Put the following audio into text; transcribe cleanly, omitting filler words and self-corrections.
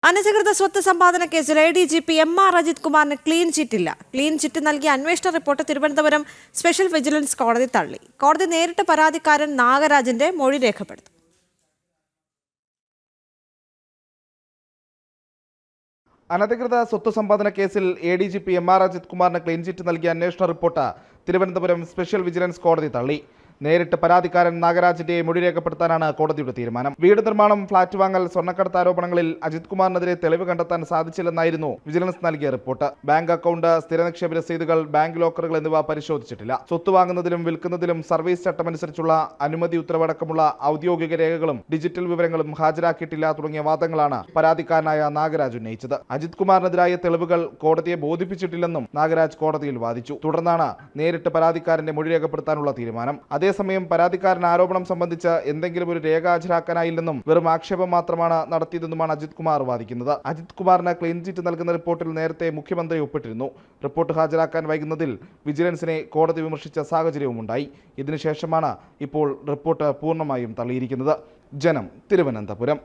അനധികൃത സ്വത്ത് സമ്പാദന കേസിൽ ADGP MR അജിത് കുമാറിന് ക്ലീൻ ചിറ്റില്ല. ക്ലീൻ ചിറ്റ് നൽകിയ അന്വേഷണ റിപ്പോർട്ട് തിരുവനന്തപുരം സ്പെഷ്യൽ വിജിലൻസ് കോടതി തള്ളി. കോടതി നേരിട്ട് പരാതിക്കാരൻ നാഗരാജിന്റെ മൊഴി രേഖപ്പെടുത്തും. അനധികൃത സ്വത്ത് സമ്പാദന കേസിൽ ADGP MR അജിത് കുമാറിന് ക്ലീൻ ചിറ്റ് നൽകിയ അന്വേഷണ റിപ്പോർട്ട് തിരുവനന്തപുരം സ്പെഷ്യൽ വിജിലൻസ് കോടതി തള്ളി. നേരിട്ട് പരാതിക്കാരൻ നാഗരാജിന്റെ മൊഴി രേഖപ്പെടുത്താനാണ് കോടതിയുടെ തീരുമാനം. വീട് നിർമ്മാണം, ഫ്ളാറ്റ് വാങ്ങൽ, സ്വർണ്ണക്കടത്ത് ആരോപണങ്ങളിൽ അജിത് കുമാറിനെതിരെ തെളിവ് കണ്ടെത്താൻ സാധിച്ചില്ലെന്നായിരുന്നു വിജിലൻസ് നൽകിയ റിപ്പോർട്ട്. ബാങ്ക് അക്കൗണ്ട്, സ്ഥിര നിക്ഷേപ രസീതുകൾ, ബാങ്ക് ലോക്കറുകൾ എന്നിവ പരിശോധിച്ചിട്ടില്ല. സ്വത്ത് വാങ്ങുന്നതിലും വിൽക്കുന്നതിലും സർവീസ് ചട്ടമനുസരിച്ചുള്ള അനുമതി ഉത്തരവടക്കമുള്ള ഔദ്യോഗിക രേഖകളും ഡിജിറ്റൽ വിവരങ്ങളും ഹാജരാക്കിയിട്ടില്ല തുടങ്ങിയ വാദങ്ങളാണ് പരാതിക്കാരനായ നാഗരാജ് ഉന്നയിച്ചത്. അജിത് കുമാറിനെതിരായ തെളിവുകൾ കോടതിയെ ബോധിപ്പിച്ചിട്ടില്ലെന്നും നാഗരാജ് കോടതിയിൽ വാദിച്ചു. തുടർന്നാണ് നേരിട്ട് പരാതിക്കാരന്റെ മൊഴി രേഖപ്പെടുത്താനുള്ള തീരുമാനം. അതേസമയം പരാതിക്കാരൻ ആരോപണം സംബന്ധിച്ച് എന്തെങ്കിലും ഒരു രേഖ ഹാജരാക്കാനായില്ലെന്നും വെറും ആക്ഷേപം മാത്രമാണ് നടത്തിയതെന്നുമാണ് അജിത് കുമാർ വാദിക്കുന്നത്. അജിത് കുമാറിന് ക്ലീൻ ചിറ്റ് നൽകുന്ന റിപ്പോർട്ടിൽ നേരത്തെ മുഖ്യമന്ത്രി ഒപ്പിട്ടിരുന്നു. റിപ്പോർട്ട് ഹാജരാക്കാൻ വൈകുന്നതിൽ വിജിലൻസിനെ കോടതി വിമർശിച്ച സാഹചര്യവുമുണ്ടായി. ഇതിനുശേഷമാണ് ഇപ്പോൾ റിപ്പോർട്ട് പൂർണ്ണമായും തള്ളിയിരിക്കുന്നത്. ജനം, തിരുവനന്തപുരം.